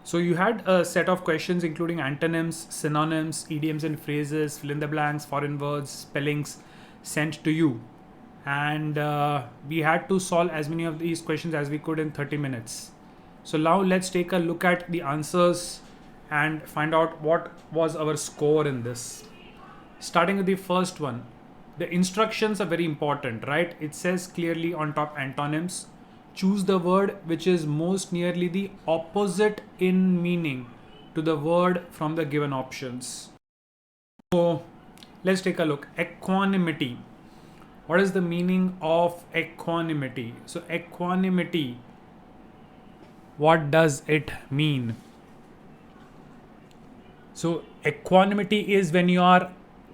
So you had a set of questions including antonyms, synonyms, idioms and phrases, fill in the blanks, foreign words, spellings sent to you. And we had to solve as many of these questions as we could in 30 minutes. So now let's take a look at the answers and find out what was our score in this. Starting with the first one, the instructions are very important, right? It says clearly on top antonyms. Choose the word which is most nearly the opposite in meaning to the word from the given options. So let's take a look. Equanimity. What is the meaning of equanimity? So equanimity, what does it mean? So equanimity is when you are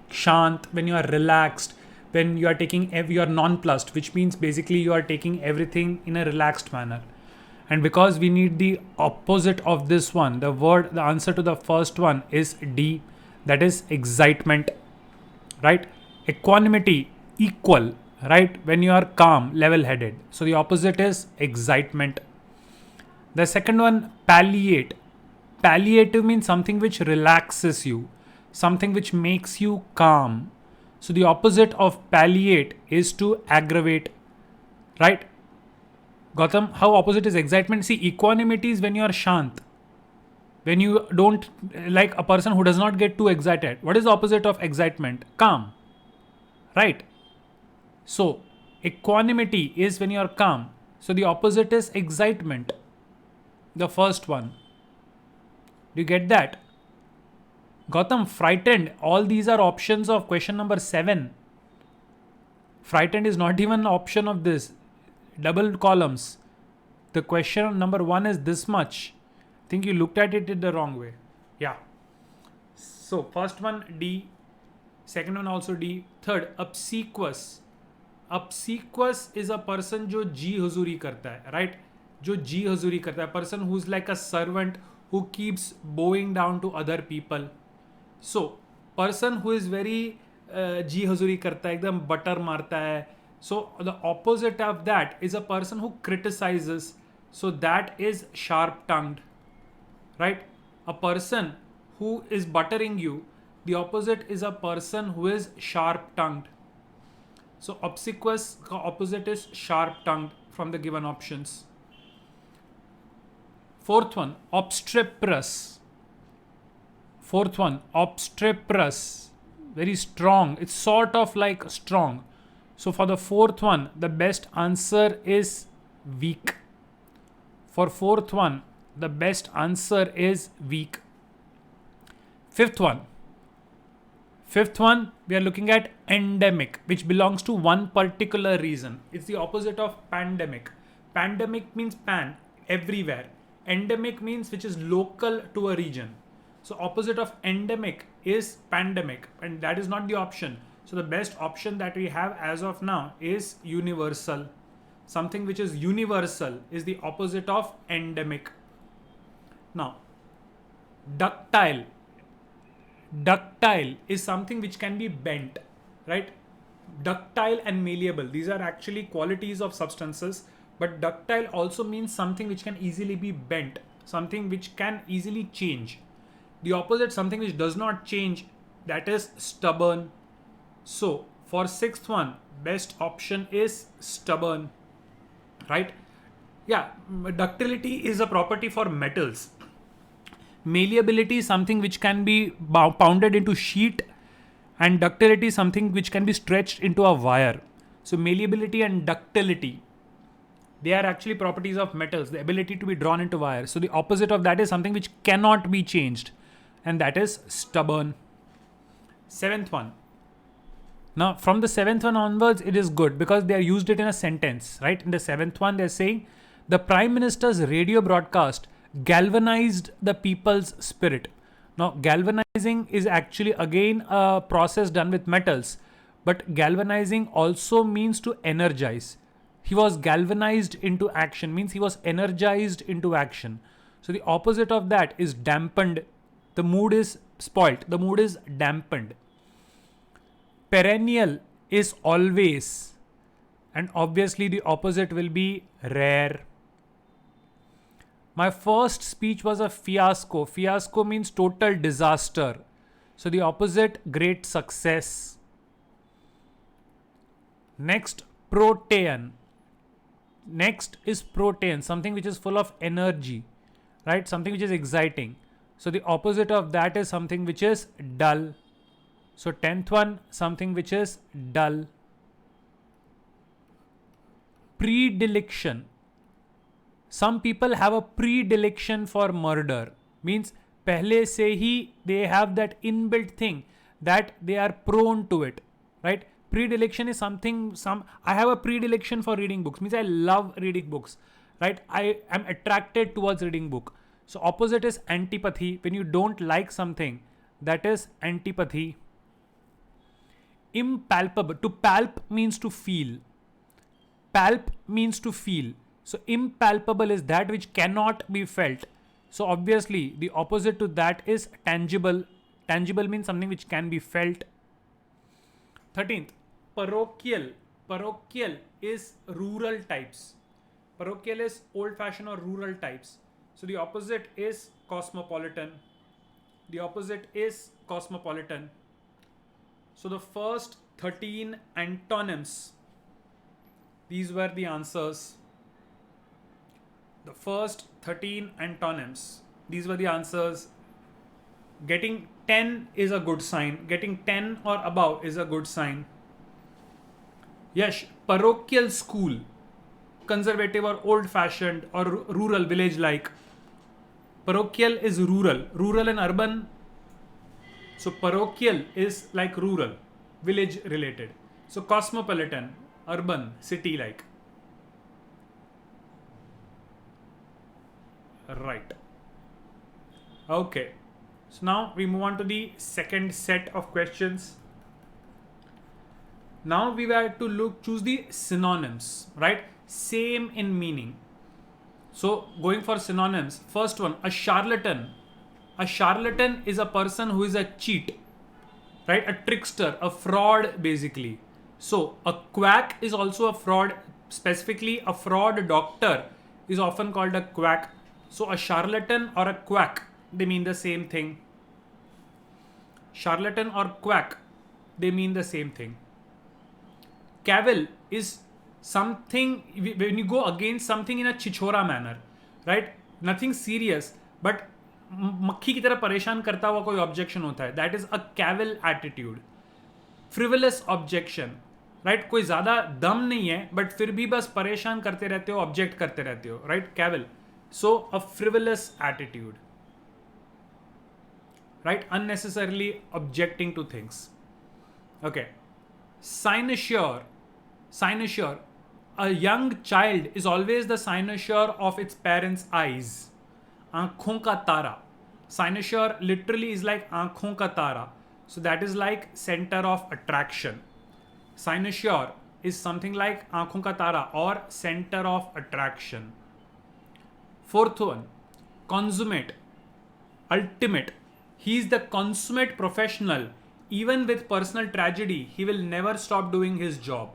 shant, when you are relaxed, when you are taking, you are nonplussed, which means basically you are taking everything in a relaxed manner. And because we need the opposite of this one, the answer to the first one is D, that is excitement, right? Equanimity, equal, right? When you are calm, level headed. So the opposite is excitement. The second one, palliate. Palliative means something which relaxes you, something which makes you calm. So the opposite of palliate is to aggravate, right? Gautam, how opposite is excitement? See, equanimity is when you are shant. When you don't, like a person who does not get too excited. What is the opposite of excitement? Calm, right? So equanimity is when you are calm. So the opposite is excitement. The first one. Do you get that? Gautam, frightened. All these are options of question number 7. Frightened is not even an option of this. Double columns. The question number 1 is this much. I think you looked at it in the wrong way. Yeah. So first one D. Second one also D. Third, obsequious. Obsequious is a person जो जी हुजूरी करता है, right? जो जी हुजूरी करता है, person who's like a servant who keeps bowing down to other people. So person who is very जी हुजूरी करता है, एकदम butter मारता है. So the opposite of that is a person who criticizes. So that is sharp tongued, right? A person who is buttering you, the opposite is a person who is sharp tongued. So obsequious opposite is sharp tongued from the given options. Fourth one, obstreperous. Fourth one, obstreperous. Very strong. It's sort of like strong. So for the fourth one, the best answer is weak. For fourth one, the best answer is weak. Fifth one, we are looking at endemic, which belongs to one particular reason. It's the opposite of pandemic. Pandemic means pan, everywhere. Endemic means which is local to a region. So opposite of endemic is pandemic, and that is not the option. So the best option that we have as of now is universal. Something which is universal is the opposite of endemic. Now, ductile. Ductile is something which can be bent, right? Ductile and malleable, these are actually qualities of substances, but ductile also means something which can easily be bent, something which can easily change. The opposite, something which does not change, that is stubborn. So for sixth one, best option is stubborn, right? Yeah, ductility is a property for metals. Malleability is something which can be pounded into sheet, and ductility is something which can be stretched into a wire. So malleability and ductility, they are actually properties of metals, the ability to be drawn into wire. So the opposite of that is something which cannot be changed, and that is stubborn. Seventh one. Now from the seventh one onwards, it is good because they are used it in a sentence, right? In the seventh one, they're saying the Prime Minister's radio broadcast galvanized the people's spirit. Now, galvanizing is actually again a process done with metals, but galvanizing also means to energize. He was galvanized into action, means he was energized into action. So, the opposite of that is dampened. The mood is spoilt, the mood is dampened. Perennial is always, and obviously the opposite will be rare. My first speech was a fiasco. Fiasco means total disaster. So the opposite, great success. Next, protean. Next is protean, something which is full of energy, right? Something which is exciting. So the opposite of that is something which is dull. So 10th one, something which is dull. Predilection. Some people have a predilection for murder. Means pehle se hi they have that inbuilt thing that they are prone to it, right? Predilection is something, I have a predilection for reading books, means I love reading books, right? I am attracted towards reading book. So opposite is antipathy. When you don't like something, that is antipathy. Impalpable. To palp means to feel. Palp means to feel. So impalpable is that which cannot be felt. So obviously the opposite to that is tangible. Tangible means something which can be felt. 13th, parochial. Parochial is rural types. Parochial is old fashioned or rural types. So the opposite is cosmopolitan. The opposite is cosmopolitan. So the first 13 antonyms, these were the answers. The first 13 antonyms, these were the answers. Getting 10 is a good sign. Getting 10 or above is a good sign. Yes, parochial school, conservative or old fashioned or rural, village like. Parochial is rural. Rural and urban. So parochial is like rural, village related. So cosmopolitan, urban, city like. Right. Okay. So now we move on to the second set of questions. Now we were to choose the synonyms, right? Same in meaning. So going for synonyms, first one, a charlatan. A charlatan is a person who is a cheat, right? A trickster, a fraud basically. So a quack is also a fraud. Specifically, a fraud doctor is often called a quack. So a charlatan or a quack, they mean the same thing. Charlatan or quack, they mean the same thing. Cavil is something when you go against something in a chichora manner, right? Nothing serious, but मक्खी की तरह परेशान करता हुआ कोई objection होता है, that is a Cavill attitude. Frivolous objection, right? कोई ज्यादा दम नहीं है बट फिर भी बस परेशान करते रहते हो, ऑब्जेक्ट करते रहते हो, right? Cavil. So a frivolous attitude, right? Unnecessarily objecting to things. Okay. Cynosure. Cynosure. A young child is always the cynosure of its parents' eyes. Aankhon ka tara. Cynosure literally is like aankhon ka tara. So that is like center of attraction. Cynosure is something like aankhon ka tara or center of attraction. Fourth one, consummate, ultimate. He is the consummate professional. Even with personal tragedy, he will never stop doing his job.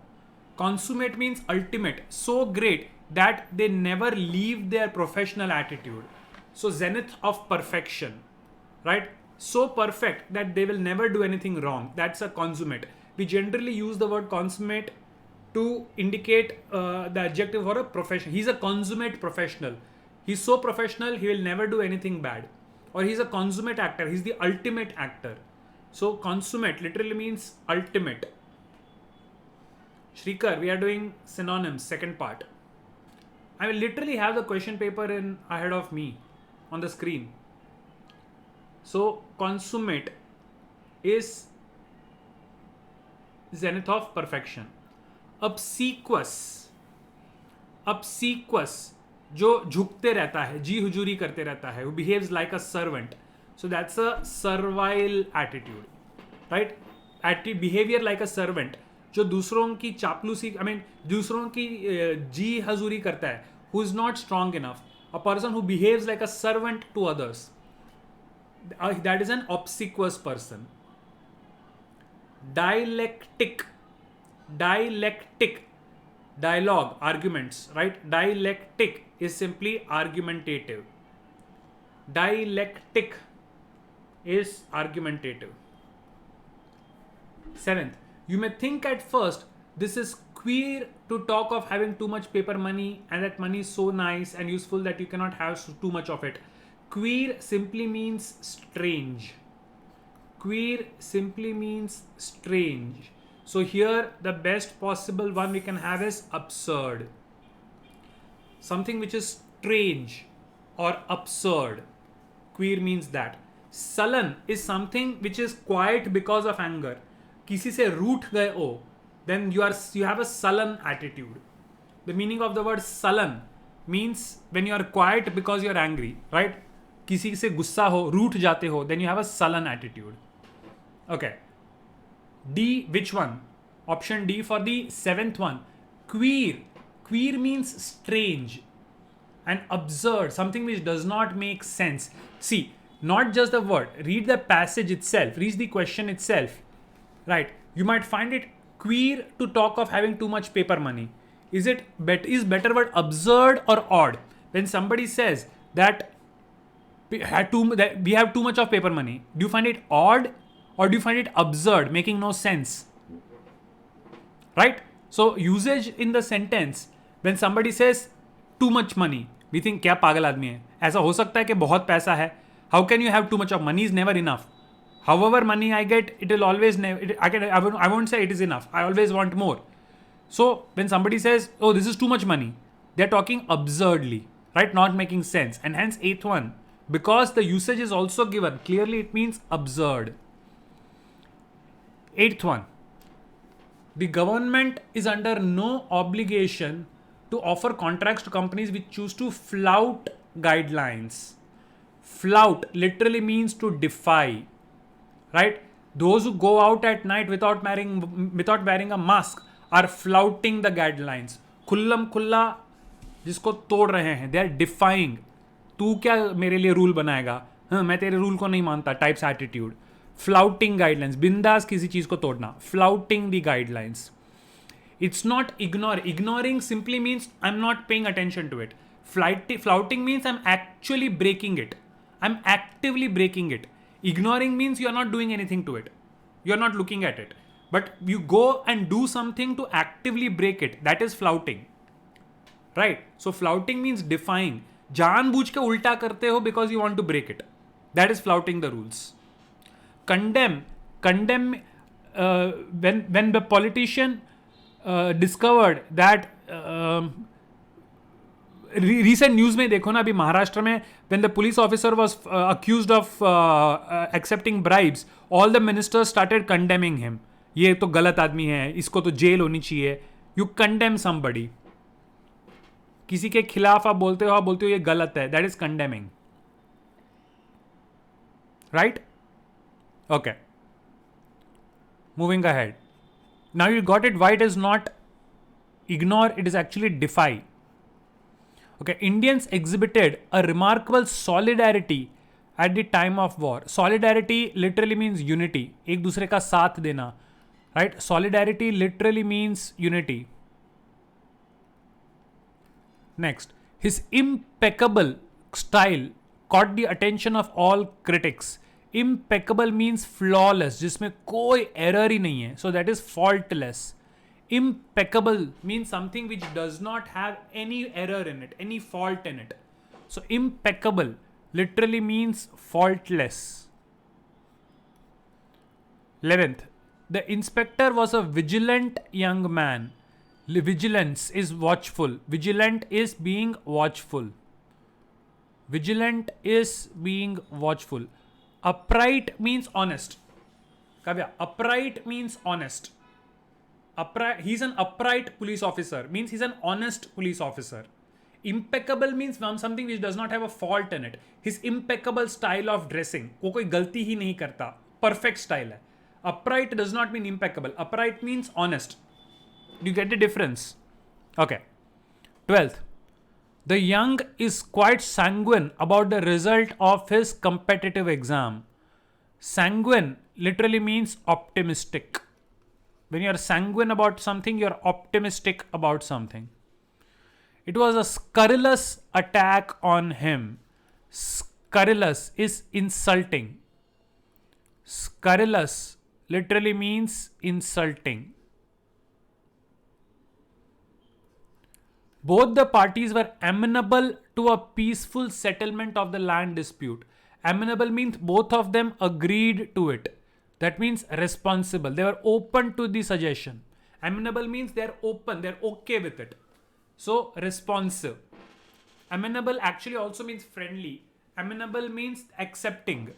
Consummate means ultimate, so great that they never leave their professional attitude. So zenith of perfection, right? So perfect that they will never do anything wrong. That's a consummate. We generally use the word consummate to indicate the adjective for a profession. He's a consummate professional. He's so professional, he will never do anything bad. Or he's a consummate actor. He's the ultimate actor. So consummate literally means ultimate. Shrikar, we are doing synonyms, second part. I will literally have the question paper in ahead of me on the screen. So consummate is zenith of perfection. Obsequious. Obsequious, जो झुकते रहता है, जी हुजूरी करते रहता है, who behaves like a servant. So that's a servile attitude, right? Behavior like a servant, जो दूसरों की चापलूसी, दूसरों की जी हजूरी करता है, who is not strong enough. A person who behaves like a servant to others, that is an obsequious person. Dialectic. Dialogue, arguments, right? Dialectic is simply argumentative. Dialectic is argumentative. 7th, you may think at first this is queer to talk of having too much paper money and that money is so nice and useful that you cannot have too much of it. Queer simply means strange. Queer simply means strange. So here the best possible one we can have is absurd. Something which is strange or absurd. Queer means that. Sullen is something which is quiet because of anger. किसी से रूठ गए हो, then you have a sullen attitude. The meaning of the word sullen means when you are quiet because you are angry, right? किसी से गुस्सा हो, रूठ जाते हो, then you have a sullen attitude. Okay. D, which one? Option D for the 7th one. Queer. Queer means strange and absurd, something which does not make sense. See, not just the word, read the passage itself, read the question itself. Right, you might find it queer to talk of having too much paper money. Is better word absurd or odd? When somebody says that we have too much of paper money, do you find it odd or do you find it absurd, making no sense? Right? So usage in the sentence, when somebody says too much money, we think क्या पागल आदमी है. ऐसा हो सकता है कि बहुत पैसा है. How can you have too much of money? Is never enough. However money I get, it will always I won't say it is enough. I always want more. So when somebody says, oh, this is too much money, they're talking absurdly, right? Not making sense. And hence 8th one, because the usage is also given, clearly it means absurd. 8th one, the government is under no obligation to offer contracts to companies which choose to flout guidelines. Flout literally means to defy. Right? Those who go out at night without wearing a mask are flouting the guidelines. खुल्लम खुल्ला जिसको तोड़ रहे हैं, they are defying. तू क्या मेरे लिए rule बनाएगा? हाँ, मैं तेरे रूल को नहीं मानता. Types attitude. Flouting guidelines. बिंदास किसी चीज को तोड़ना. Flouting the guidelines. It's not ignore. Ignoring simply means I'm not paying attention to it. Flouting means I'm actually breaking it. I'm actively breaking it. Ignoring means you're not doing anything to it. You're not looking at it. But you go and do something to actively break it. That is flouting. Right? So flouting means defying. जानबूझ के उल्टा करते हो because you want to break it. That is flouting the rules. Condemn. When the politician discovered that recent news में देखो ना, अभी महाराष्ट्र में when the police officer was accused of accepting bribes, all the ministers started condemning him. ये तो गलत आदमी है, इसको तो जेल होनी चाहिए. You condemn somebody. किसी के खिलाफ आप बोलते हो ये गलत है. That is condemning. Right? Okay. Moving ahead. Now you got it why it is not ignore, it is actually defy. Okay, Indians exhibited a remarkable solidarity at the time of war. Solidarity literally means unity. एक दूसरे का साथ देना. Right? Solidarity literally means unity. Next, his impeccable style caught the attention of all critics. Impeccable means flawless, जिसमें कोई error ही नहीं है. So that is faultless. Impeccable means something which does not have any error in it, any fault in it. So impeccable literally means faultless. 11th, the inspector was a vigilant young man. Vigilance is watchful. Vigilant is being watchful. Vigilant is being watchful. Upright means honest. Kavya, upright means honest. He's an upright police officer, means he's an honest police officer. Impeccable means something which does not have a fault in it. His impeccable style of dressing, वो कोई गलती ही नहीं करता, perfect style है. Upright does not mean impeccable. Upright means honest. Do you get the difference? Okay. 12th, the young is quite sanguine about the result of his competitive exam. Sanguine literally means optimistic. When you are sanguine about something, you are optimistic about something. It was a scurrilous attack on him. scurrilous is insulting. Scurrilous literally means insulting. Both the parties were amenable to a peaceful settlement of the land dispute. Amenable means both of them agreed to it. That means responsible. They were open to the suggestion. Amenable means they're open, they're okay with it. So, responsive. Amenable actually also means friendly. Amenable means accepting.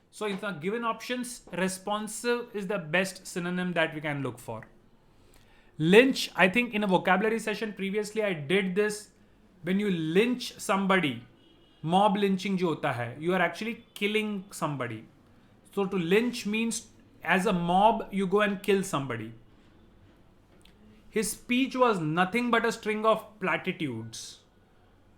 So, in the given options, responsive is the best synonym that we can look for. Lynch, I think in a vocabulary session previously I did this. When you lynch somebody, mob lynching jo hota hai, you are actually killing somebody. So to lynch means as a mob you go and kill somebody. His speech was nothing but a string of platitudes.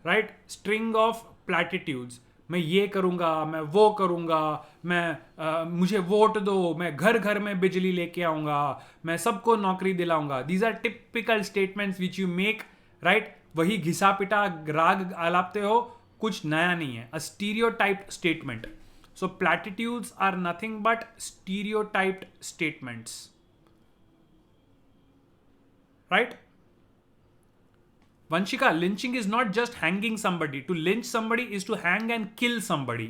Right? String of platitudes. मैं ये करूँगा, मैं वो करूँगा, मैं मुझे vote दो, मैं घर घर में बिजली लेके आऊँगा, मैं सबको नौकरी दिलाऊँगा. These are typical statements which you make, right? वही घिसा पिटा राग आलापते हो, कुछ नया नहीं है. A stereotyped statement. So platitudes are nothing but stereotyped statements. Right? Vanshika, lynching is not just hanging somebody. To lynch somebody is to hang and kill somebody.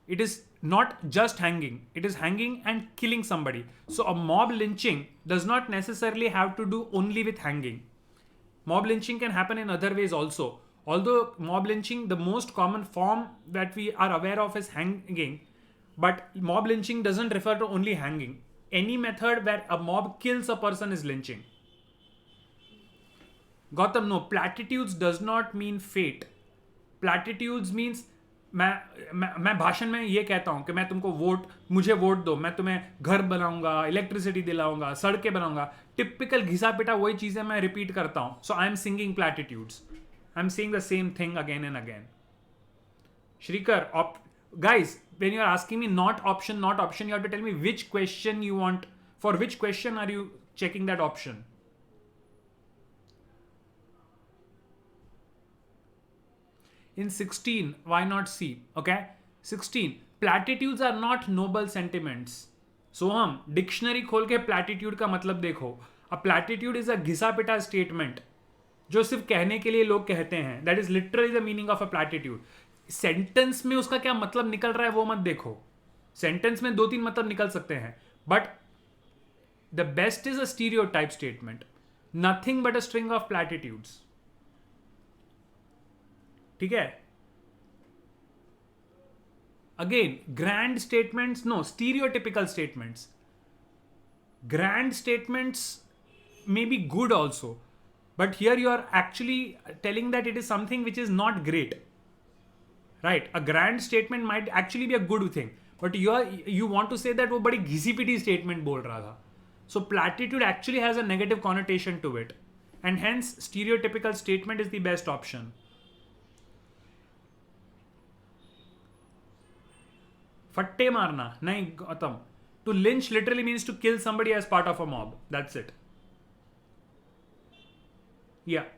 It is not just hanging. It is hanging and killing somebody. So a mob lynching does not necessarily have to do only with hanging. Mob lynching can happen in other ways also. Although mob lynching, the most common form that we are aware of is hanging. But mob lynching doesn't refer to only hanging. Any method where a mob kills a person is lynching. Gautam, no, platitudes does not mean fate. Platitudes means मैं भाषण में ये कहता हूँ कि मैं तुमको मुझे वोट दो, मैं तुम्हें घर बनाऊंगा, इलेक्ट्रिसिटी दिलाऊंगा, सड़कें बनाऊंगा. टिपिकल घिसा पिटा वही चीजें मैं रिपीट करता हूँ. So I am singing platitudes. I am saying the same thing again and again. Shrikar, guys, when you are asking me not option, you have to tell me which question you want. For which question are you checking that option? In 16, why not C? Okay. 16. Platitudes are not noble sentiments. So हम dictionary खोल के प्लैटिट्यूड का मतलब देखो. अ प्लैटिट्यूड is a घिसा पिटा statement जो सिर्फ कहने के लिए लोग कहते हैं. That is literally the meaning of a platitude. Sentence में उसका क्या मतलब निकल रहा है वो मत देखो. सेंटेंस में 2-3 मतलब निकल सकते हैं, but the best is a stereotype statement. Nothing but a string of platitudes. ठीक है. Again grand statements, no, stereotypical statements. Grand statements may be good also, but here you are actually telling that it is something which is not great, right? A grand statement might actually be a good thing, but you want to say that वो बड़ी घिसी पिटी statement बोल रहा था. So platitude actually has a negative connotation to it, and hence stereotypical statement is the best option. फट्टे मारना नहीं Gautam. To lynch literally means to kill somebody as part of a mob. That's it. Yeah.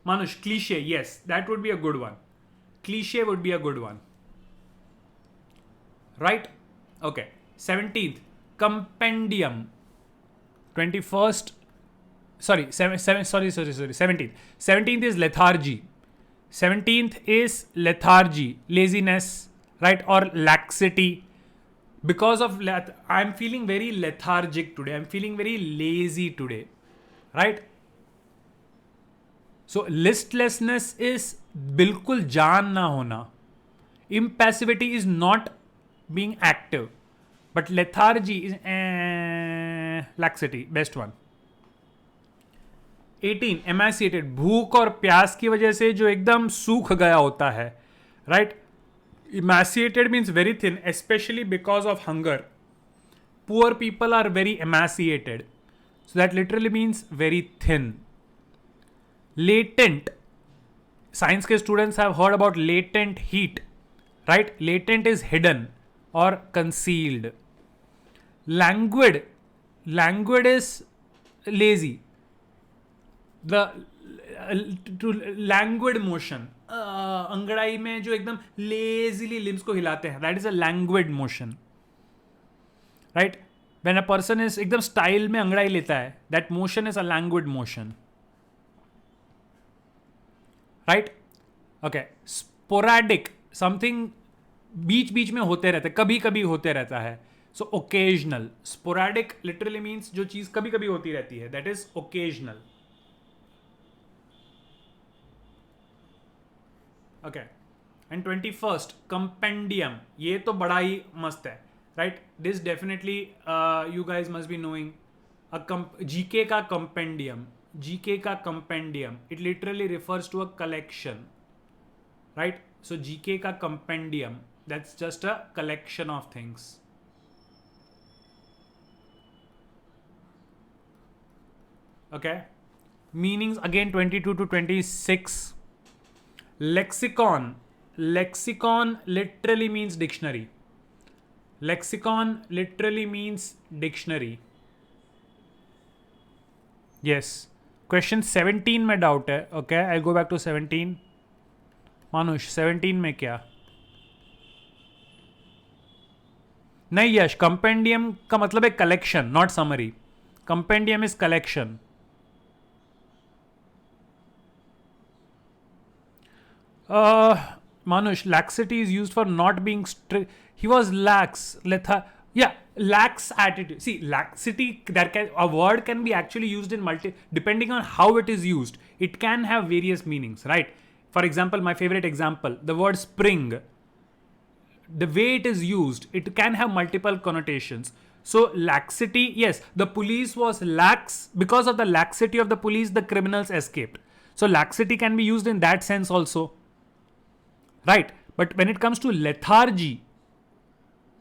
Manush, cliche, yes, that would be a good one. Cliche would be a good one. Right? Okay. 17th, compendium. 21st, sorry, 17th. 17th is lethargy. 17th is lethargy, laziness, right? Or laxity. Because of I'm feeling very lethargic today. I'm feeling very lazy today. Right? So listlessness is बिल्कुल जान ना होना. Impassivity is not being active. But lethargy is laxity. Best one. 18. Emaciated. भूख और प्यास की वजह से जो एकदम सूख गया होता है. Right? Emaciated means very thin, especially because of hunger. Poor people are very emaciated. So that literally means very thin. Latent. Science के students have heard about latent heat, right? Latent is hidden or concealed. Languid. Languid is lazy. The to languid motion. अंगड़ाई में जो एकदम लेजिली limbs को हिलाते हैं, that is a languid motion, right. When a person is एकदम style में अंगड़ाई लेता है, that motion is a languid motion, right. Okay. Sporadic, something बीच बीच में होते रहते, कभी कभी होते रहता है. So occasional. Sporadic literally means जो चीज कभी कभी होती रहती है, that is occasional. Okay. And 21st compendium, ये तो बड़ा ही मस्त है, right. This definitely you guys must be knowing. GK का कंपेंडियम, जीके का compendium, it literally refers to a collection, right. So GK का compendium, that's just a collection of things. Okay. Meanings again 22 to 26. Lexicon. Lexicon literally means dictionary. Lexicon literally means dictionary. Yes. Question 17 में doubt है. Okay, I'll go back to 17. मानुष 17 में क्या? नहीं यश, compendium का मतलब है collection, not summary. Compendium is collection. Manush, laxity is used for not being strict. He was lax. Lax attitude. See, laxity, a word can be actually used in depending on how it is used. It can have various meanings, right? For example, my favorite example, the word spring. The way it is used, it can have multiple connotations. So laxity, yes, the police was lax. Because of the laxity of the police, the criminals escaped. So laxity can be used in that sense also, right. But when it comes to lethargy,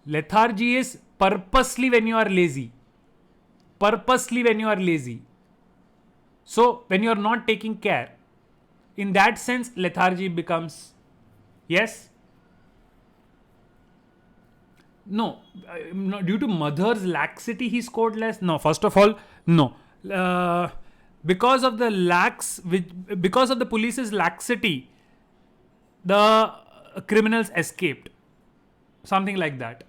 lethargy is purposely when you are lazy. Purposely when you are lazy. So when you are not taking care, in that sense lethargy becomes, yes. No, due to mother's laxity he scored less. No, first of all, no. Because of the because of the police's laxity, the criminals escaped. Something like that.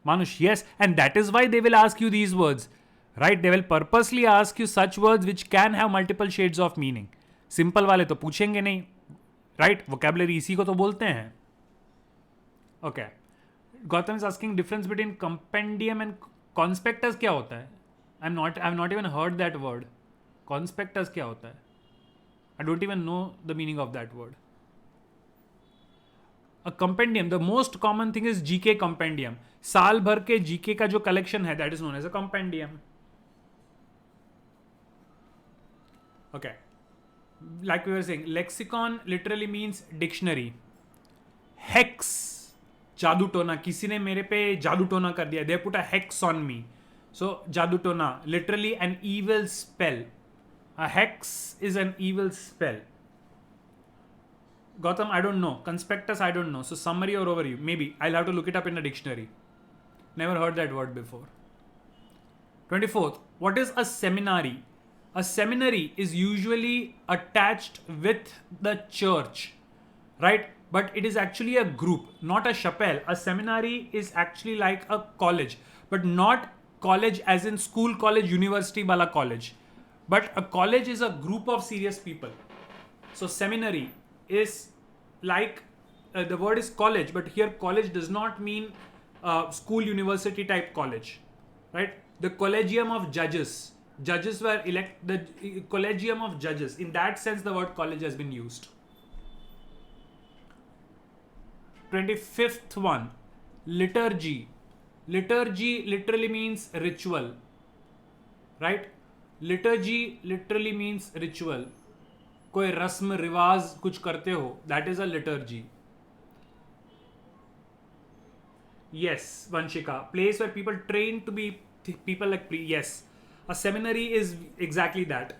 Manush, yes, and that is why they will ask you these words, right? They will purposely ask you such words which can have multiple shades of meaning. Simple वाले तो पूछेंगे नहीं, right? Vocabulary इसी को तो बोलते हैं. Okay. Gautam is asking difference between compendium and conspectus क्या होता है? I've not even heard that word. Conspectus क्या होता है? I don't even know the meaning of that word. A compendium, the most common thing is GK compendium. साल भर के GK का जो collection है, that is known as a compendium. Okay. Like we were saying, lexicon literally means dictionary. Hex, जादू टोना, किसी ने मेरे पे जादू टोना कर दिया. They put a hex on me. So जादू टोना, literally an evil spell. A hex is an evil spell. Gautam, I don't know. Conspectus, I don't know. So summary or overview, maybe. I'll have to look it up in a dictionary. Never heard that word before. 24th, what is a seminary? A seminary is usually attached with the church, right? But it is actually a group, not a chapel. A seminary is actually like a college, but not college as in school, college, university wala college. But a college is a group of serious people. So seminary is like, the word is college, but here college does not mean school, university type college, right? The collegium of judges. Judges were the collegium of judges. In that sense, the word college has been used. 25th one, liturgy. Liturgy literally means ritual, right? Liturgy literally means ritual. कोई रस्म रिवाज कुछ करते हो, that is a liturgy. Yes, Vanshika, place where people train to be people like yes. A seminary is exactly that.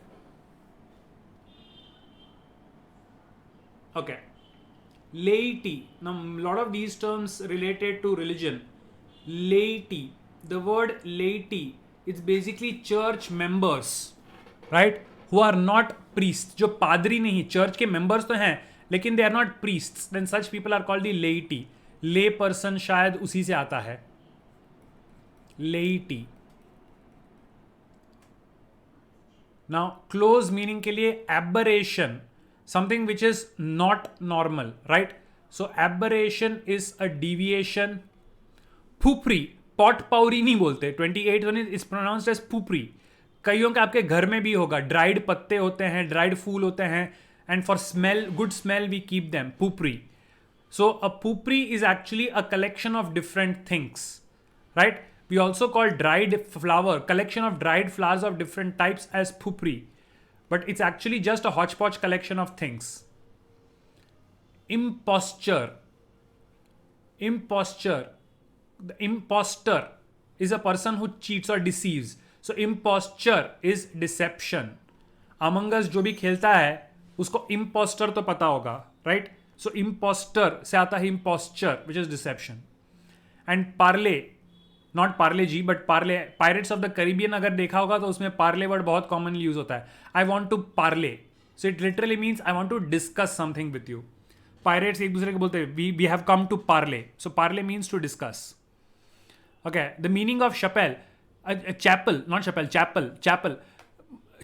Okay. Laity. Now, a lot of these terms related to religion. Laity. The word laity, it's basically church members, right? Who are not priest, जो पादरी नहीं, church के members तो हैं लेकिन they are not priests, then such people are called the laity. Lay person शायद उसी से आता है, लेइटी. नाउ क्लोज मीनिंग के लिए aberration, something which is not normal, right. So aberration is a deviation. फुफरी, पॉट पाउरी नहीं बोलते, 28th one is pronounced as फुफरी. कईयों के आपके घर में भी होगा, ड्राइड पत्ते होते हैं, ड्राइड फूल होते हैं, and for smell, good smell we keep them, फुफरी. So a pupri is actually a collection of different things, right? We also call dried flower, collection of dried flowers of different types as pupri, but it's actually just a hodgepodge collection of things. Imposture. Imposture. The imposter is a person who cheats or deceives. So imposture is deception. Among Us जो भी खेलता है उसको imposter तो पता होगा, right? So imposter से आता है imposture, which is deception. And parlay, not parle ji, but parlay, Pirates of the Caribbean अगर देखा होगा तो उसमें parlay वर्ड बहुत commonly यूज होता है. I want to parlay. So it literally means I want to discuss something with you. Pirates एक दूसरे को बोलते हैं we have come to parlay. So parlay means to discuss. Okay, the meaning of chapel, chapel, not chapel, chapel, chapel.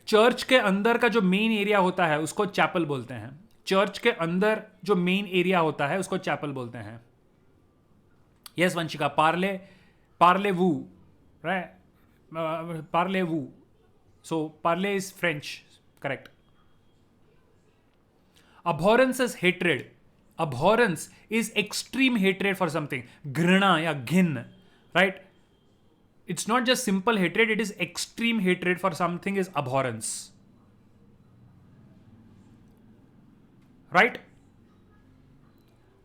Church के अंदर का जो main area होता है उसको चैपल बोलते हैं. चर्च के अंदर जो मेन एरिया होता है उसको चैपल बोलते हैं. यस वंशिका, पार्ले, पार्ले वू, राइट, पार्ले वू. सो पार्ले is French, correct. Abhorrence is hatred. Abhorrence is extreme hatred for something, घृणा या घिन, right. It's not just simple hatred, it is extreme hatred for something is abhorrence. Right?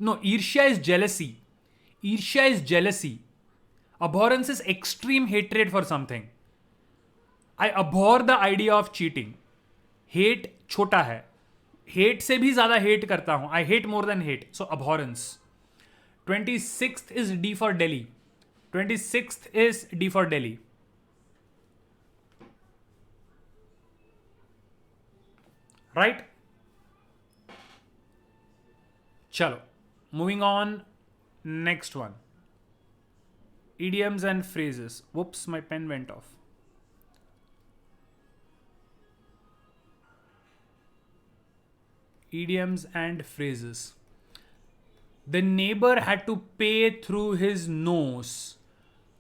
No, Irsha is jealousy. Irsha is jealousy. Abhorrence is extreme hatred for something. I abhor the idea of cheating. Hate छोटा है. Hate से भी ज़्यादा hate करता हूँ. I hate more than hate. So abhorrence. 26th is D for Delhi. 26th is D for Delhi. Right? Chalo. Moving on. Next one. Idioms and phrases. Whoops, my pen went off. Idioms and phrases. The neighbor had to pay through his nose.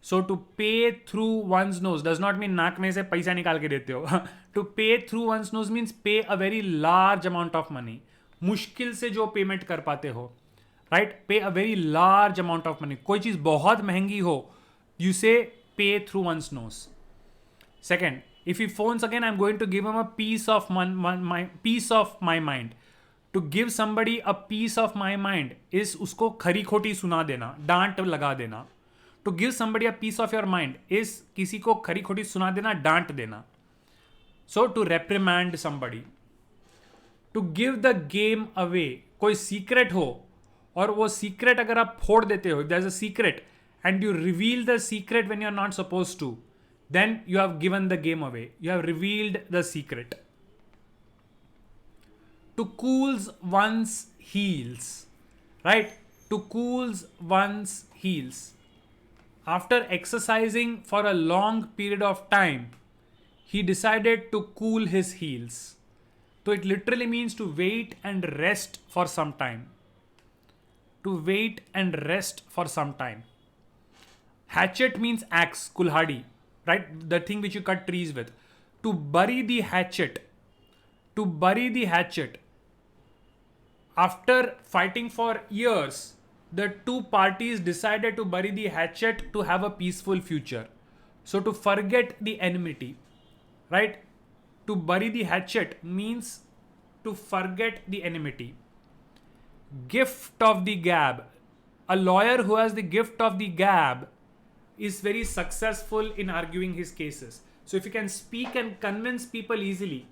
So to pay through one's nose does not mean नाक में से पैसा निकाल के देते हो. To pay through one's nose means pay a very large amount of money. मुश्किल से जो पेमेंट कर पाते हो, right? Pay a very large amount of money. कोई चीज़ बहुत महंगी हो, you say pay through one's nose. Second, if he phones again, I'm going to give him a piece of piece of my mind. To give somebody a piece of my mind is उसको खरी खोटी सुना देना, डांट लगा देना. To give somebody a piece of your mind is किसी को खरी खोटी सुना देना, डांट देना. So to reprimand somebody. To give the game away. कोई सीक्रेट हो और वो सीक्रेट अगर आप फोड़ देते हो, there's a secret and you reveal the secret when you're not supposed to, then you have given the game away. You have revealed the secret. To cools one's heels. Right? To cools one's heels. After exercising for a long period of time, he decided to cool his heels. So it literally means to wait and rest for some time. To wait and rest for some time. Hatchet means axe, kulhadi, right? The thing which you cut trees with. To bury the hatchet. To bury the hatchet. After fighting for years, the two parties decided to bury the hatchet to have a peaceful future. So to forget the enmity, right? To bury the hatchet means to forget the enmity. Gift of the gab. A lawyer who has the gift of the gab is very successful in arguing his cases. So if you can speak and convince people easily,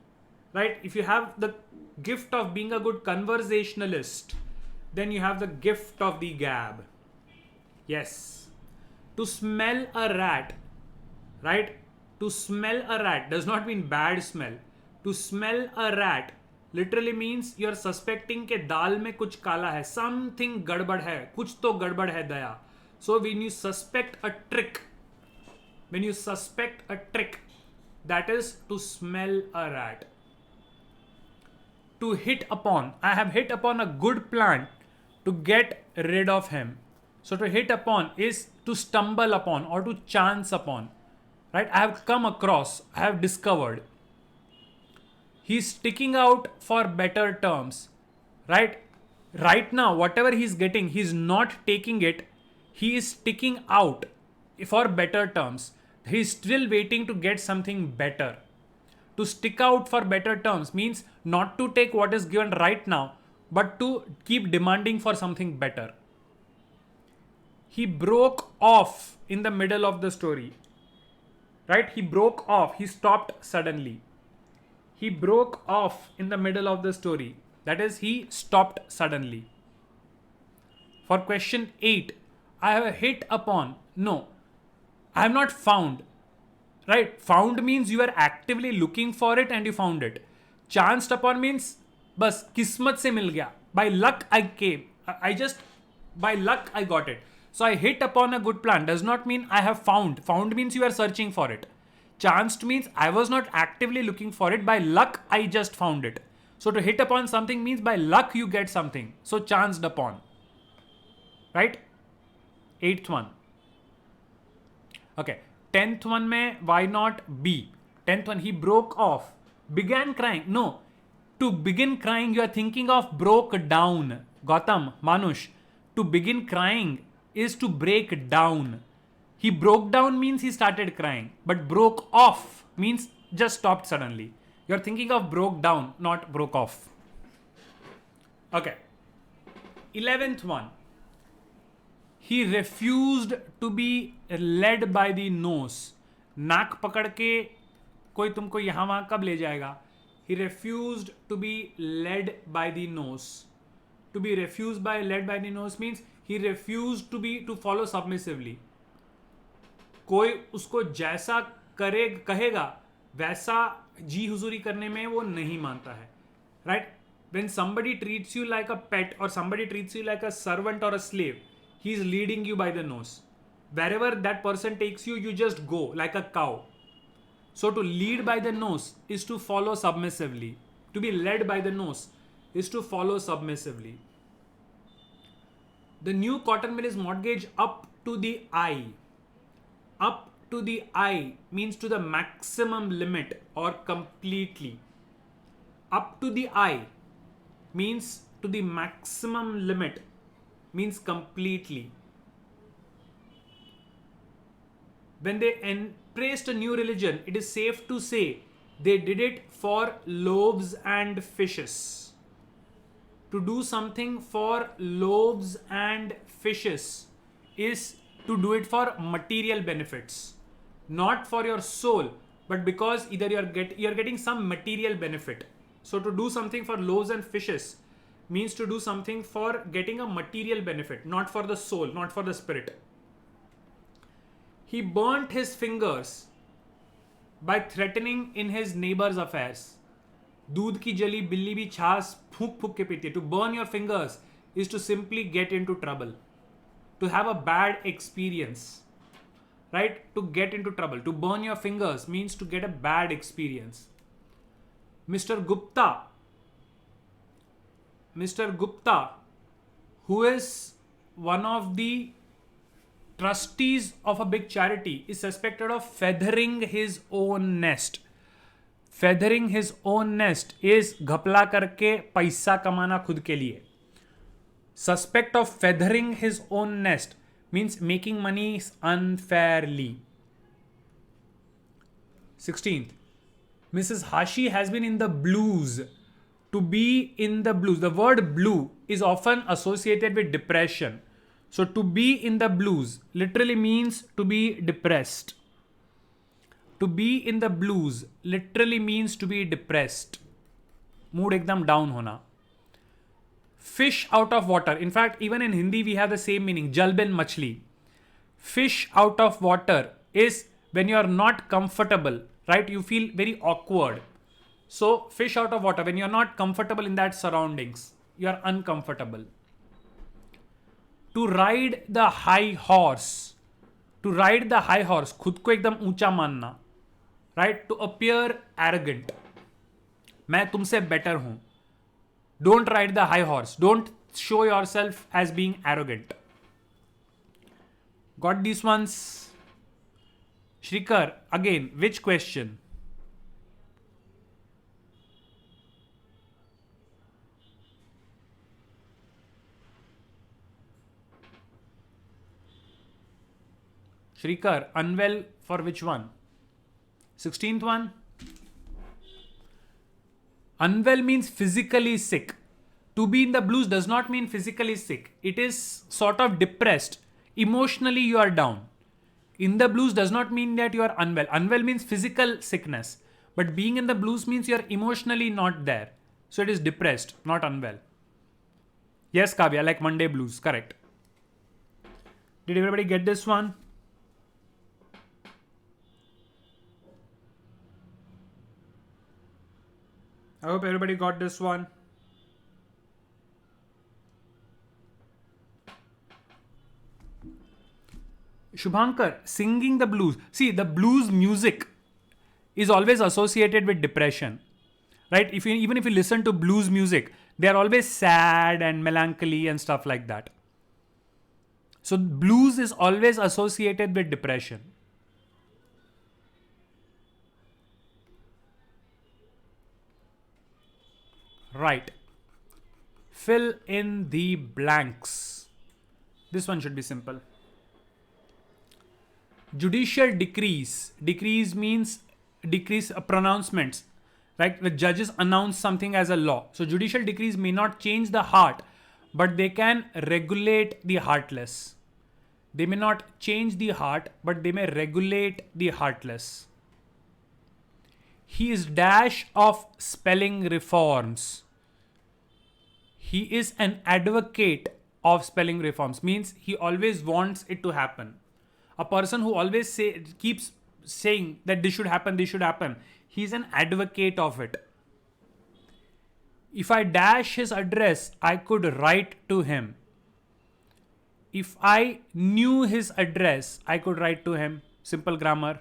right? If you have the gift of being a good conversationalist, then you have the gift of the gab. Yes. To smell a rat, right? To smell a rat does not mean bad smell. To smell a rat literally means you're suspecting के दाल में कुछ काला है, something गड़बड़ है, कुछ तो गड़बड़ है दया. So when you suspect a trick, that is to smell a rat. To hit upon, I have hit upon a good plan to get rid of him. So to hit upon is to stumble upon or to chance upon, right? I have come across, I have discovered. He's sticking out for better terms, right? Right now, whatever he's getting, he's not taking it. He is sticking out for better terms. He's still waiting to get something better. To stick out for better terms means not to take what is given right now, but to keep demanding for something better. He broke off in the middle of the story, right? He broke off, he stopped suddenly. He broke off in the middle of the story, that is, he stopped suddenly. For question 8, I have hit upon, no, I have not found. Right? Found means you are actively looking for it and you found it. Chanced upon means बस किस्मत से मिल गया. By luck I came. By luck I got it. So I hit upon a good plan does not mean I have found. Found means you are searching for it. Chanced means I was not actively looking for it. By luck I just found it. So to hit upon something means by luck you get something. So chanced upon. Right? 8th one. Okay. 10th one में why not B? 10th one, he broke off. Began crying. No. To begin crying, you are thinking of broke down. Gautam, Manush. To begin crying is to break down. He broke down means he started crying. But broke off means just stopped suddenly. You are thinking of broke down, not broke off. Okay. 11th one. He refused to be led by the nose. नाक पकड़ के कोई तुमको यहाँ वहाँ कब ले जाएगा? He refused to be led by the nose. To be led by the nose means he refused to follow submissively. कोई उसको जैसा कहेगा वैसा जी हुजूरी करने में वो नहीं मानता है. Right? When somebody treats you like a pet or somebody treats you like a servant or a slave, he is leading you by the nose. Wherever that person takes you, you just go like a cow. So to lead by the nose is to follow submissively. To be led by the nose is to follow submissively. The new cotton mill is mortgaged up to the eye. Up to the eye means to the maximum limit or completely. Up to the eye means to the maximum limit, means completely. When they embraced a new religion, it is safe to say they did it for loaves and fishes. To do something for loaves and fishes is to do it for material benefits, not for your soul, but because either you're getting some material benefit. So to do something for loaves and fishes means to do something for getting a material benefit, not for the soul, not for the spirit. He burnt his fingers by threatening in his neighbor's affairs. दूध की जली बिल्ली भी छाछ फूंक फूंक के पीती है. To burn your fingers is to simply get into trouble. To have a bad experience. Right? To get into trouble. To burn your fingers means to get a bad experience. Mr. Gupta, who is one of the trustees of a big charity, is suspected of feathering his own nest. Feathering his own nest is घपला करके पैसा कमाना खुद के लिए. Suspect of feathering his own nest means making money unfairly. 16th. Mrs. Hashi has been in the blues. To be in the blues. The word blue is often associated with depression. So to be in the blues literally means to be depressed. To be in the blues literally means to be depressed. Mood ekdam down hona. Fish out of water. In fact, even in Hindi we have the same meaning. Jal bin machli. Fish out of water is when you are not comfortable, right? You feel very awkward. So fish out of water. When you're not comfortable in that surroundings, you're uncomfortable. To ride the high horse. To ride the high horse. खुद को एकदम ऊंचा मानना. Right? To appear arrogant. मैं तुमसे better हूं. Don't ride the high horse. Don't show yourself as being arrogant. Got these ones? Shrikar, again, which question? Shrikar, unwell for which one? 16th one? Unwell means physically sick. To be in the blues does not mean physically sick. It is sort of depressed. Emotionally, you are down. In the blues does not mean that you are unwell. Unwell means physical sickness. But being in the blues means you are emotionally not there. So it is depressed, not unwell. Yes, Kavya, like Monday blues. Correct. Did everybody get this one? I hope everybody got this one. Shubhankar, singing the blues. See, the blues music is always associated with depression. Right? Even if you listen to blues music, they are always sad and melancholy and stuff like that. So blues is always associated with depression. Right. Fill in the blanks. This one should be simple. Judicial decrees. Decrees means decrease pronouncements. Right? The judges announce something as a law. So judicial decrees may not change the heart, but they can regulate the heartless. They may not change the heart, but they may regulate the heartless. He is dash of spelling reforms. He is an advocate of spelling reforms. Means he always wants it to happen. A person who always keeps saying that this should happen. He's an advocate of it. If I dash his address, I could write to him. If I knew his address, I could write to him. Simple grammar.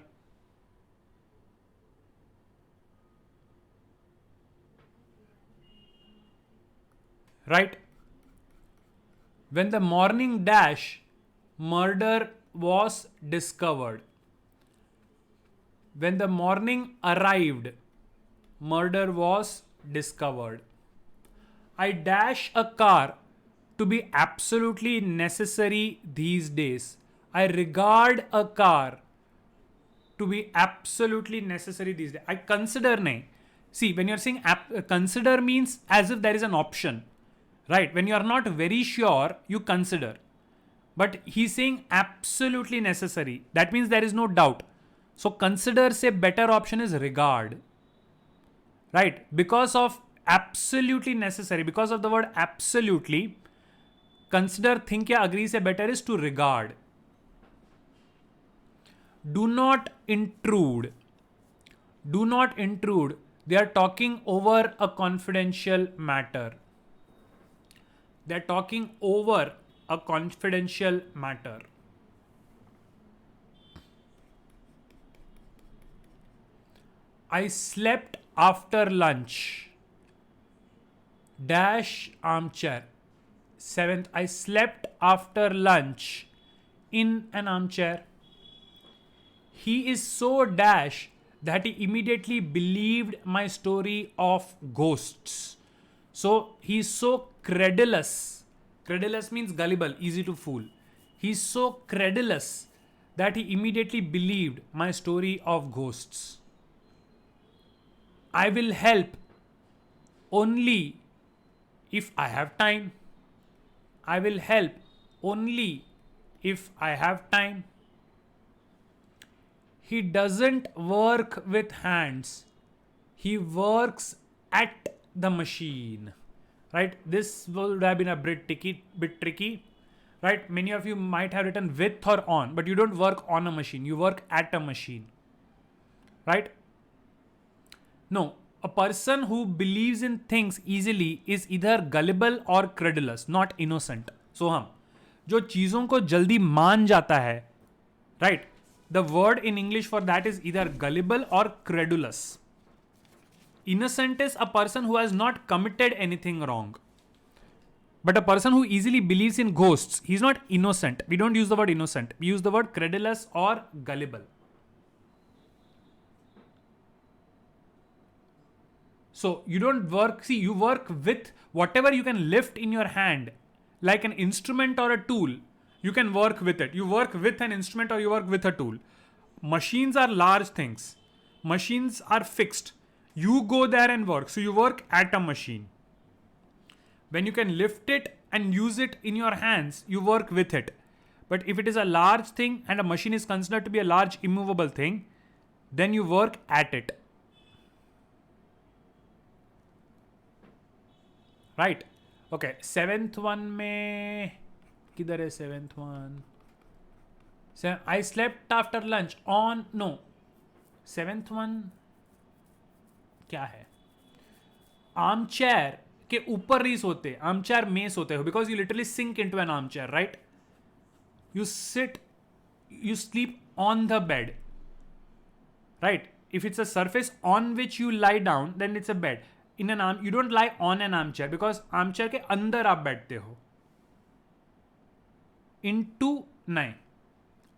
Right? When the morning dash, murder was discovered. When the morning arrived, murder was discovered. I dash a car to be absolutely necessary these days. I regard a car to be absolutely necessary these days. I consider nahi. See, when you're saying consider means as if there is an option. Right? When you are not very sure, you consider. But he's saying absolutely necessary. That means there is no doubt. So consider say better option is regard. Right? Because of absolutely necessary, because of the word absolutely, consider, think ya agree say better is to regard. Do not intrude. Do not intrude. They are talking over a confidential matter. They're talking over a confidential matter. I slept after lunch. Dash armchair. 7th, I slept after lunch in an armchair. He is so dash that he immediately believed my story of ghosts. So he is so credulous. Credulous means gullible, easy to fool. He is so credulous that he immediately believed my story of ghosts. I will help only if I have time. I will help only if I have time. He doesn't work with hands. He works at the machine. Right? This would have been a bit tricky. Right? Many of you might have written with or on, but you don't work on a machine. You work at a machine. Right? No. A person who believes in things easily is either gullible or credulous, not innocent. So हम जो चीजों को जल्दी मान जाता है, right? The word in English for that is either gullible or credulous. Innocent is a person who has not committed anything wrong. But a person who easily believes in ghosts, he's not innocent. We don't use the word innocent. We use the word credulous or gullible. So you don't work, see, you work with whatever you can lift in your hand, like an instrument or a tool. You can work with it. You work with an instrument or you work with a tool. Machines are large things. Machines are fixed. You go there and work. So you work at a machine. When you can lift it and use it in your hands, you work with it. But if it is a large thing and a machine is considered to be a large immovable thing, then you work at it. Right? Okay, seventh one में किधर है seventh one? I slept after lunch on no. Seventh one क्या है? Armchair के ऊपर नहीं सोते, armchair में सोते हो because you literally sink into an armchair, right? You sit, you sleep on the bed, right? If it's a surface on which you lie down, then it's a bed. In an arm, you don't lie on an armchair because armchair के अंदर आप बैठते हो. Into नहीं,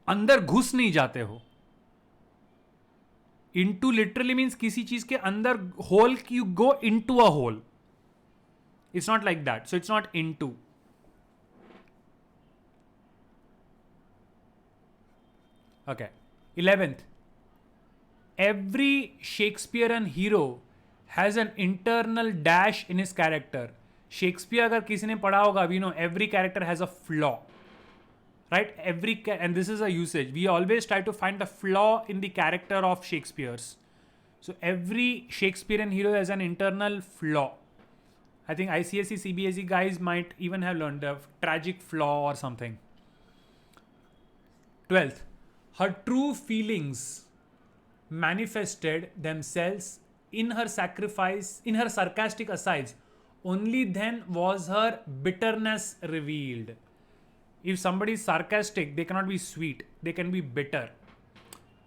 अंदर घुस नहीं जाते हो. Into literally means किसी चीज के अंदर hole, you go into a hole. It's not like that. So it's not into. Okay. 11th. Every Shakespearean hero has an internal dash in his character. Shakespeare अगर किसी ने पढ़ा होगा, we know every character has a flaw. Right? And this is a usage. We always try to find the flaw in the character of Shakespeare's. So every Shakespearean hero has an internal flaw. I think ICSE, CBSE guys might even have learned the tragic flaw or something. 12th, her true feelings manifested themselves in her sacrifice, in her sarcastic asides. Only then was her bitterness revealed. If somebody is sarcastic, they cannot be sweet. They can be bitter.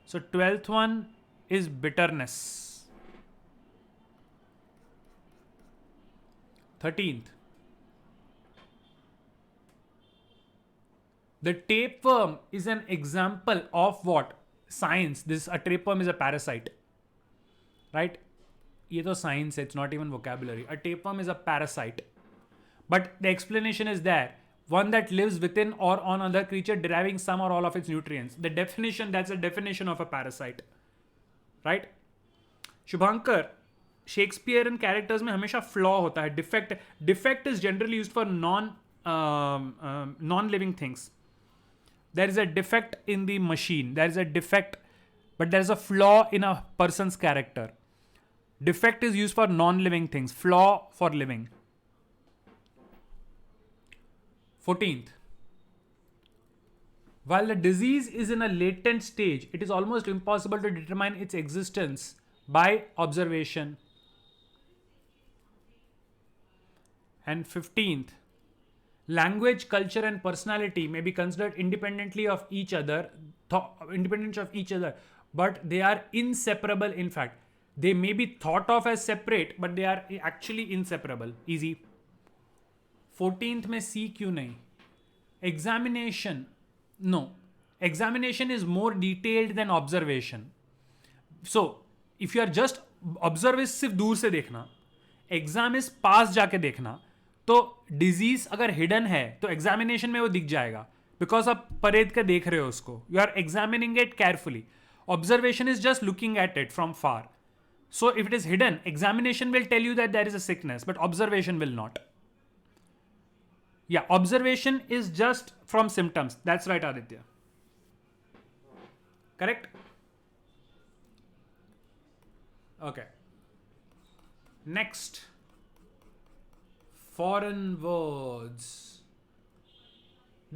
So 12th one is bitterness. 13th. The tapeworm is an example of what? Science. A tapeworm is a parasite. Right? ये तो science, it's not even vocabulary. A tapeworm is a parasite. But the explanation is there. One that lives within or on another creature deriving some or all of its nutrients. The definition, that's a definition of a parasite. Right? Shubhankar, Shakespearean characters में हमेशा flaw होता है, defect. Defect is generally used for non-living things. There is a defect in the machine. There is a defect, but there is a flaw in a person's character. Defect is used for non-living things. Flaw for living. 14th. While the disease is in a latent stage, it is almost impossible to determine its existence by observation. And 15th. Language, culture, and personality may be considered independent of each other, but they are inseparable. In fact, they may be thought of as separate, but they are actually inseparable. Easy. 14th में C क्यों नहीं? Examination. No. Examination is more detailed than observation. So, if you are just observe is सिर्फ दूर से देखना, exam is पास जाके देखना, तो डिजीज अगर हिडन है तो एग्जामिनेशन में वो दिख जाएगा बिकॉज आप परेद के देख रहे हो उसको. You are examining it carefully. Observation is just looking at it from far. So if it is hidden, examination will tell you that there is a sickness, but observation will not. Yeah, observation is just from symptoms. That's right, Aditya. Correct? Okay. Next. Foreign words.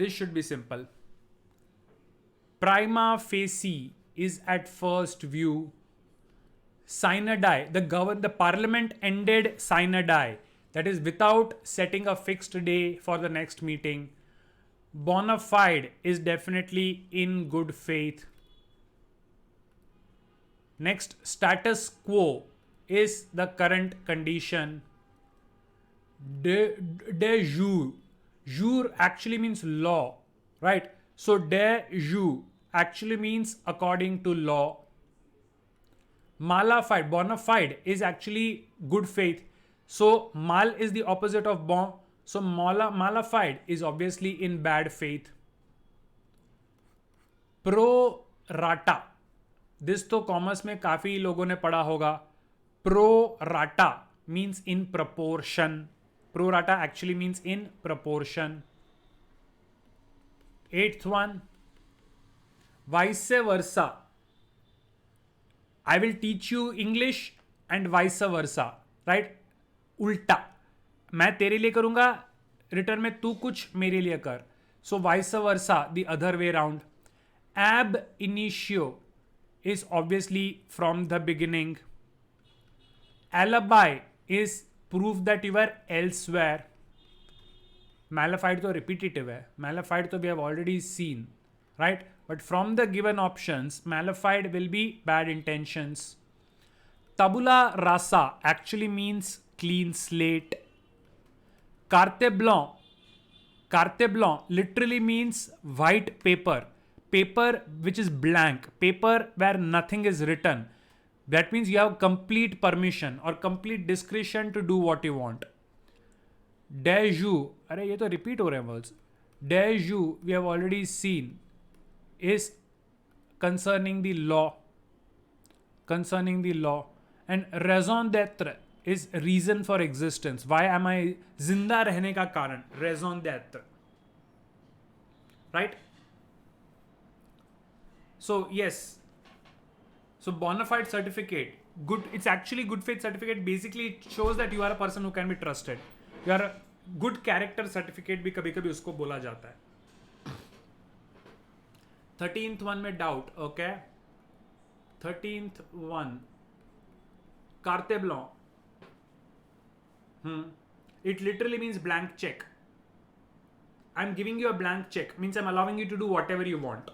This should be simple. Prima facie is at first view sine die. The parliament ended sine die. That is without setting a fixed day for the next meeting. Bona fide is definitely in good faith. Next, status quo is the current condition. De jure. Jure actually means law, right? So de jure actually means according to law. Mala fide, bona fide is actually good faith. So mal is the opposite of bon. So mala fide is obviously in bad faith. Pro rata. This तो commerce में काफी लोगों ने पढ़ा होगा. Pro rata means in proportion. Pro rata actually means in proportion. 8th one, vice versa. I will teach you English and vice versa, right? उल्टा मैं तेरे लिए करूंगा, रिटर्न में तू कुछ मेरे लिए कर. So vice versa, the other way around. Ab initio is obviously from the beginning. Alibi is proof that you were elsewhere. Malafide तो repetitive है. Malafide तो we have already seen, right? But from the given options, malafide will be bad intentions. Tabula rasa actually means clean slate. Carte blanc literally means white paper. Paper which is blank, paper where nothing is written. That means you have complete permission or complete discretion to do what you want. De jure, अरे ये तो repeat हो रहे हैं words. De jure we have already seen is concerning the law. And raison d'être is reason for existence. Why am I जिंदा रहने का कारण? Raison d'être, right? So yes, so bona fide certificate, good. It's actually good faith certificate. Basically, it shows that you are a person who can be trusted. You are a good character certificate भी कभी कभी उसको बोला जाता है. 13th one में doubt, okay? 13th one, carte blanc. It literally means blank check. I'm giving you a blank check. Means I'm allowing you to do whatever you want.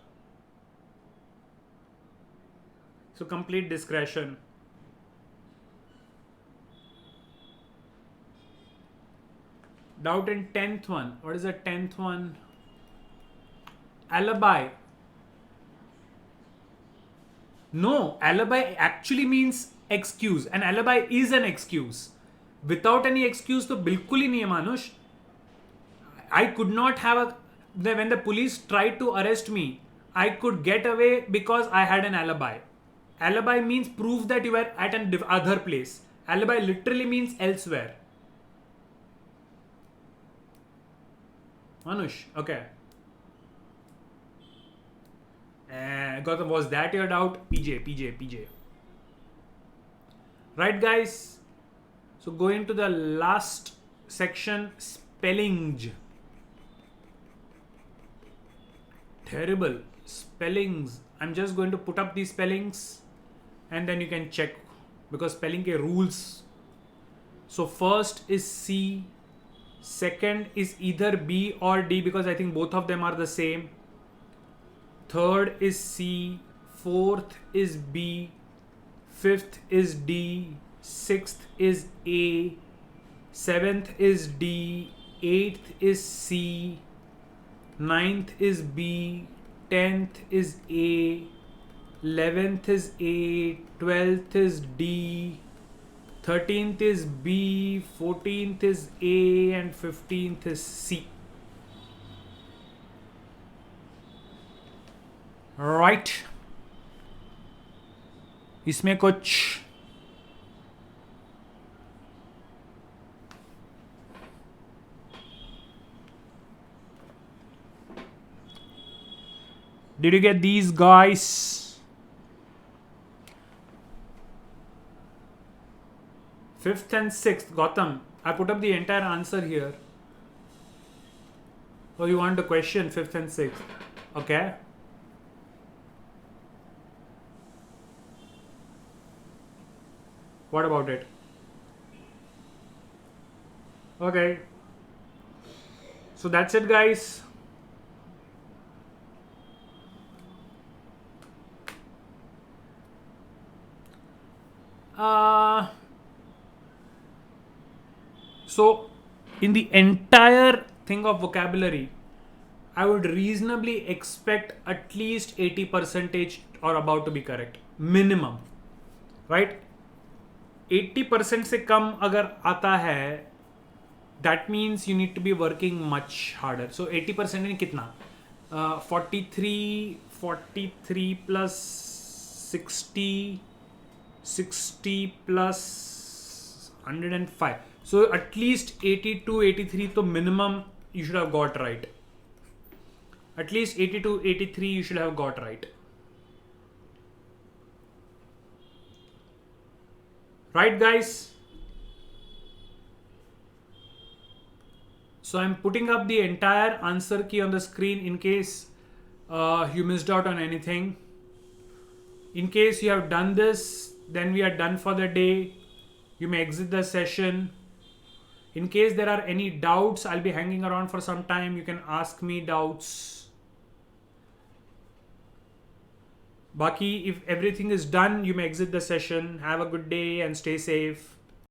So complete discretion. Doubt in 10th one. What is the 10th one? Alibi. No, alibi actually means excuse. An alibi is an excuse. Without any excuse तो बिल्कुल ही नहीं है मानुष. I could not have when the police tried to arrest me, I could get away because I had an alibi. Alibi means proof that you were at an other place. Alibi literally means elsewhere. Manush, okay. Gautam, was that your doubt? PJ. Right, guys. So going to the last section, spellings. Terrible spellings. I'm just going to put up these spellings and then you can check because spelling ke rules. So first is C, second is either B or D because I think both of them are the same. Third is C, fourth is B, fifth is D, sixth is A, seventh is D, eighth is C, ninth is B, 10th is A, 11th is A, 12th is D, 13th is B, 14th is A, and 15th is C. Right. इसमें कुछ Did you get these, guys? 5th and 6th, Gautam. I put up the entire answer here. Oh, you want the question, 5th and 6th. Okay. What about it? Okay. So that's it, guys. So in the entire thing of vocabulary, I would reasonably expect at least 80 percentage or about to be correct. Minimum. Right? 80% से कम अगर आता है, that means you need to be working much harder. So 80% in कितना? 43 plus 60 plus 105. So at least 82, 83 to minimum you should have got right. At least 82, 83 you should have got right. Right, guys? So I'm putting up the entire answer key on the screen in case you missed out on anything. In case you have done this, then we are done for the day. You may exit the session. In case there are any doubts, I'll be hanging around for some time. You can ask me doubts. Baki, if everything is done, you may exit the session. Have a good day and stay safe.